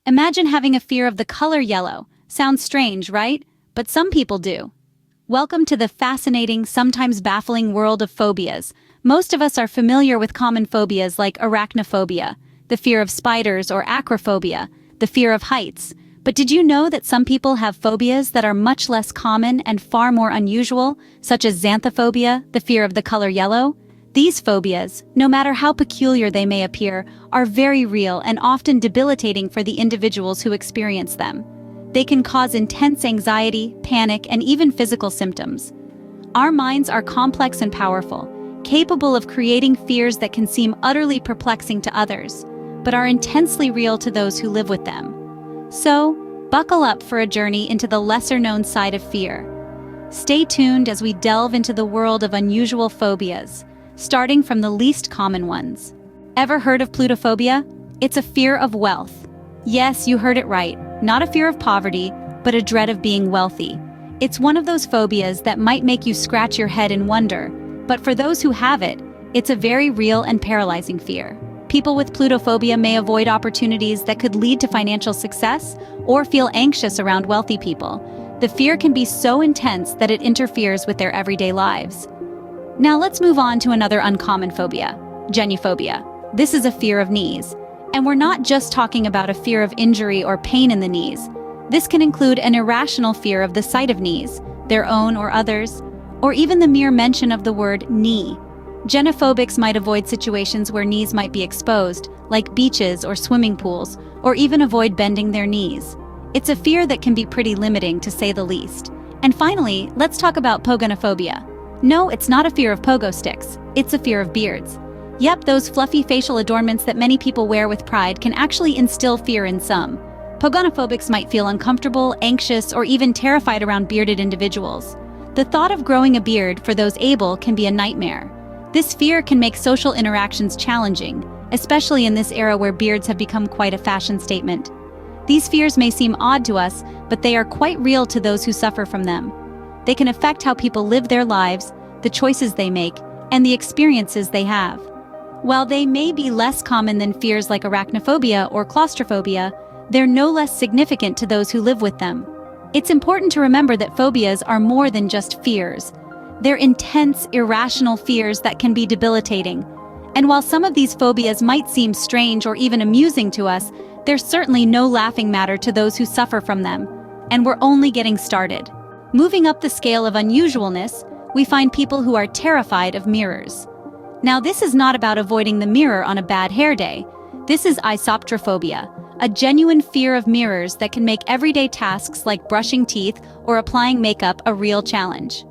Imagine having a fear of the color yellow. Sounds strange, right? But some people do. Welcome to the fascinating, sometimes baffling world of phobias. Most of us are familiar with common phobias like arachnophobia, the fear of spiders, or acrophobia, the fear of heights. But did you know that some people have phobias that are much less common and far more unusual, such as xanthophobia, the fear of the color yellow? These phobias, no matter how peculiar they may appear, are very real and often debilitating for the individuals who experience them. They can cause intense anxiety, panic, and even physical symptoms. Our minds are complex and powerful, capable of creating fears that can seem utterly perplexing to others, but are intensely real to those who live with them. So, buckle up for a journey into the lesser-known side of fear. Stay tuned as we delve into the world of unusual phobias, starting from the least common ones. Ever heard of plutophobia? It's a fear of wealth. Yes, you heard it right. Not a fear of poverty, but a dread of being wealthy. It's one of those phobias that might make you scratch your head in wonder, but for those who have it, it's a very real and paralyzing fear. People with plutophobia may avoid opportunities that could lead to financial success or feel anxious around wealthy people. The fear can be so intense that it interferes with their everyday lives. Now let's move on to another uncommon phobia, geniophobia. This is a fear of knees. And we're not just talking about a fear of injury or pain in the knees. This can include an irrational fear of the sight of knees, their own or others, or even the mere mention of the word knee. Genophobics might avoid situations where knees might be exposed, like beaches or swimming pools, or even avoid bending their knees. It's a fear that can be pretty limiting, to say the least. And finally, let's talk about pogonophobia. No, it's not a fear of pogo sticks. It's a fear of beards. Yep, those fluffy facial adornments that many people wear with pride can actually instill fear in some. Pogonophobics might feel uncomfortable, anxious, or even terrified around bearded individuals. The thought of growing a beard for those able can be a nightmare. This fear can make social interactions challenging, especially in this era where beards have become quite a fashion statement. These fears may seem odd to us, but they are quite real to those who suffer from them. They can affect how people live their lives, the choices they make, and the experiences they have. While they may be less common than fears like arachnophobia or claustrophobia, they're no less significant to those who live with them. It's important to remember that phobias are more than just fears. They're intense, irrational fears that can be debilitating. And while some of these phobias might seem strange or even amusing to us, they're certainly no laughing matter to those who suffer from them. And we're only getting started. Moving up the scale of unusualness, we find people who are terrified of mirrors. Now, this is not about avoiding the mirror on a bad hair day. This is isoptrophobia, a genuine fear of mirrors that can make everyday tasks like brushing teeth or applying makeup a real challenge.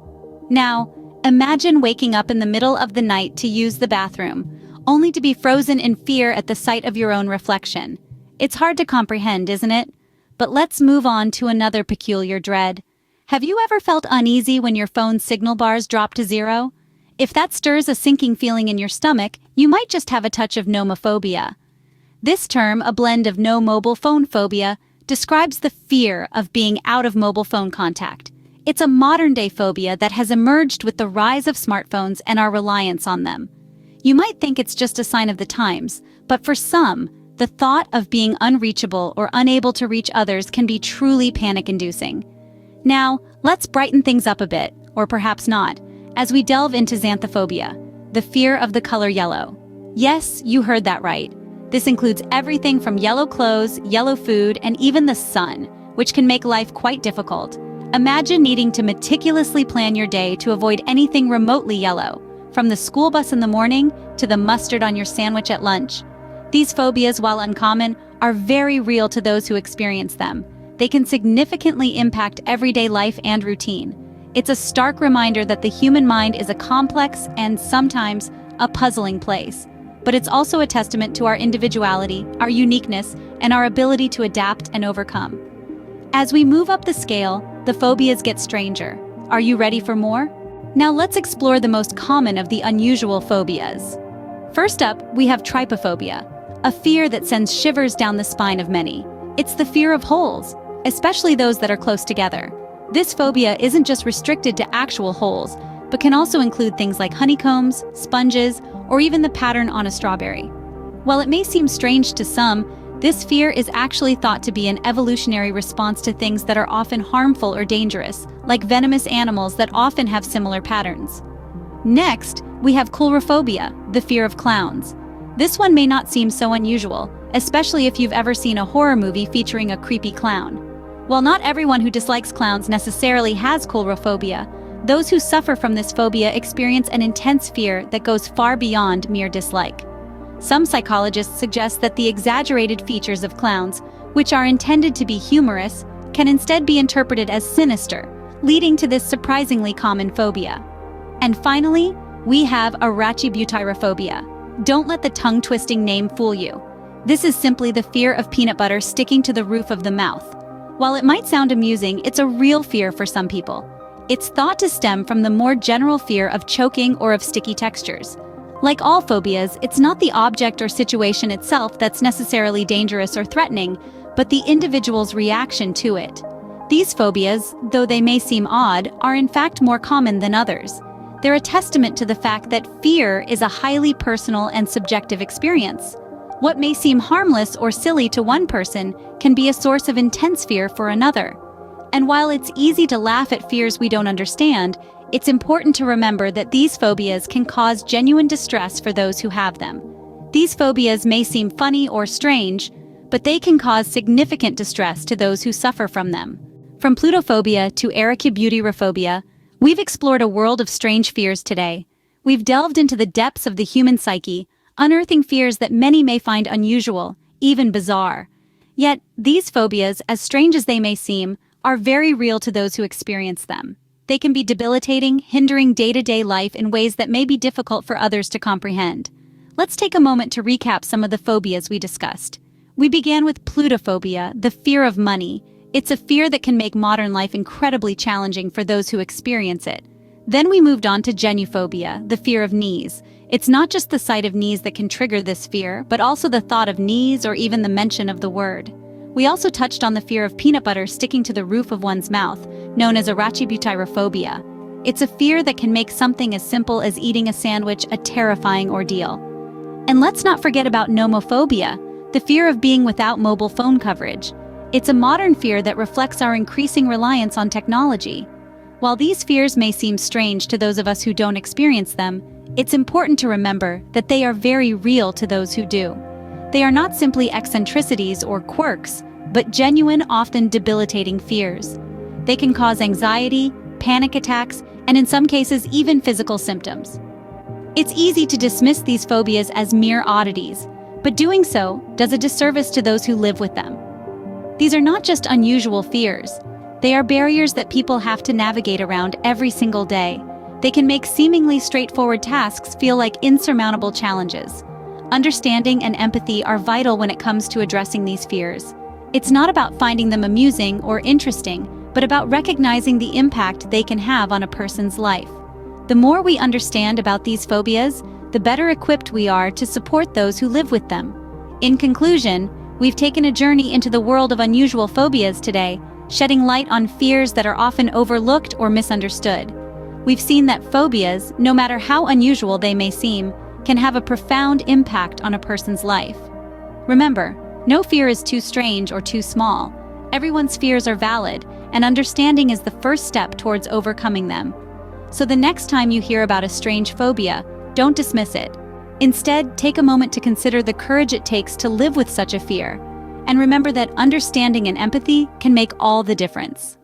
Now, imagine waking up in the middle of the night to use the bathroom, only to be frozen in fear at the sight of your own reflection. It's hard to comprehend, isn't it? But let's move on to another peculiar dread. Have you ever felt uneasy when your phone's signal bars drop to zero? If that stirs a sinking feeling in your stomach, you might just have a touch of nomophobia. This term, a blend of no mobile phone phobia, describes the fear of being out of mobile phone contact. It's a modern-day phobia that has emerged with the rise of smartphones and our reliance on them. You might think it's just a sign of the times, but for some, the thought of being unreachable or unable to reach others can be truly panic-inducing. Now, let's brighten things up a bit, or perhaps not, as we delve into xanthophobia, the fear of the color yellow. Yes, you heard that right. This includes everything from yellow clothes, yellow food, and even the sun, which can make life quite difficult. Imagine needing to meticulously plan your day to avoid anything remotely yellow, from the school bus in the morning to the mustard on your sandwich at lunch. These phobias, while uncommon, are very real to those who experience them. They can significantly impact everyday life and routine. It's a stark reminder that the human mind is a complex and sometimes a puzzling place. But it's also a testament to our individuality, our uniqueness, and our ability to adapt and overcome. As we move up the scale, the phobias get stranger. Are you ready for more? Now let's explore the most common of the unusual phobias. First up, we have trypophobia, a fear that sends shivers down the spine of many. It's the fear of holes, especially those that are close together. This phobia isn't just restricted to actual holes, but can also include things like honeycombs, sponges, or even the pattern on a strawberry. While it may seem strange to some, This fear is actually thought to be an evolutionary response to things that are often harmful or dangerous, like venomous animals that often have similar patterns. Next, we have coulrophobia, the fear of clowns. This one may not seem so unusual, especially if you've ever seen a horror movie featuring a creepy clown. While not everyone who dislikes clowns necessarily has coulrophobia, those who suffer from this phobia experience an intense fear that goes far beyond mere dislike. Some psychologists suggest that the exaggerated features of clowns, which are intended to be humorous, can instead be interpreted as sinister, leading to this surprisingly common phobia. And finally, we have arachibutyrophobia. Don't let the tongue-twisting name fool you. This is simply the fear of peanut butter sticking to the roof of the mouth. While it might sound amusing, it's a real fear for some people. It's thought to stem from the more general fear of choking or of sticky textures. Like all phobias, it's not the object or situation itself that's necessarily dangerous or threatening, but the individual's reaction to it. These phobias, though they may seem odd, are in fact more common than others. They're a testament to the fact that fear is a highly personal and subjective experience. What may seem harmless or silly to one person can be a source of intense fear for another. And while it's easy to laugh at fears we don't understand, it's important to remember that these phobias can cause genuine distress for those who have them. These phobias may seem funny or strange, but they can cause significant distress to those who suffer from them. From plutophobia to arachibutyrophobia, we've explored a world of strange fears today. We've delved into the depths of the human psyche, unearthing fears that many may find unusual, even bizarre. Yet, these phobias, as strange as they may seem, are very real to those who experience them. They can be debilitating, hindering day-to-day life in ways that may be difficult for others to comprehend. Let's take a moment to recap some of the phobias we discussed. We began with plutophobia, the fear of money. It's a fear that can make modern life incredibly challenging for those who experience it. Then we moved on to geniophobia, the fear of knees. It's not just the sight of knees that can trigger this fear, but also the thought of knees or even the mention of the word. We also touched on the fear of peanut butter sticking to the roof of one's mouth, known as arachibutyrophobia. It's a fear that can make something as simple as eating a sandwich a terrifying ordeal. And let's not forget about nomophobia, the fear of being without mobile phone coverage. It's a modern fear that reflects our increasing reliance on technology. While these fears may seem strange to those of us who don't experience them, it's important to remember that they are very real to those who do. They are not simply eccentricities or quirks, but genuine, often debilitating fears. They can cause anxiety, panic attacks, and in some cases even physical symptoms. It's easy to dismiss these phobias as mere oddities, but doing so does a disservice to those who live with them. These are not just unusual fears. They are barriers that people have to navigate around every single day. They can make seemingly straightforward tasks feel like insurmountable challenges. Understanding and empathy are vital when it comes to addressing these fears. It's not about finding them amusing or interesting, but about recognizing the impact they can have on a person's life. The more we understand about these phobias, the better equipped we are to support those who live with them. In conclusion, we've taken a journey into the world of unusual phobias today, shedding light on fears that are often overlooked or misunderstood. We've seen that phobias, no matter how unusual they may seem, can have a profound impact on a person's life. Remember, no fear is too strange or too small. Everyone's fears are valid, and understanding is the first step towards overcoming them. So the next time you hear about a strange phobia, don't dismiss it. Instead, take a moment to consider the courage it takes to live with such a fear. And remember that understanding and empathy can make all the difference.